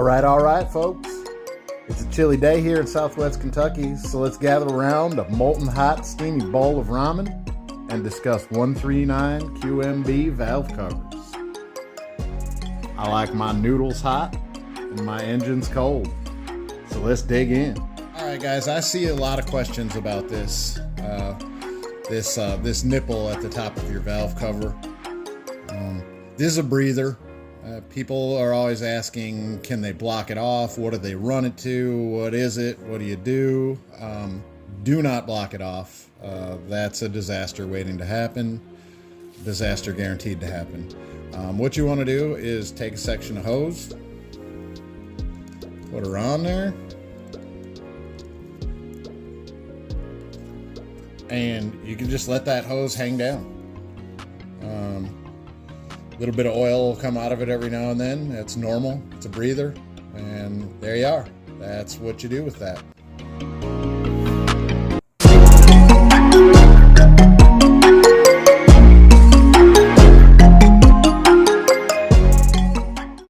All right, folks. It's a chilly day here in southwest Kentucky, so let's gather around a molten hot, steamy bowl of ramen and discuss 139 QMB valve covers. I like my noodles hot and my engines cold, so let's dig in. All right, guys, I see a lot of questions about this nipple at the top of your valve cover. This is a breather. People are always asking, can they block it off? What do they run it to? What is it? What do you do? Do not block it off. That's a disaster waiting to happen. Disaster guaranteed to happen. What you want to do is take a section of hose, put her on there, and you can just let that hose hang down. A little bit of oil will come out of it every now and then. That's normal. It's a breather. And there you are. That's what you do with that.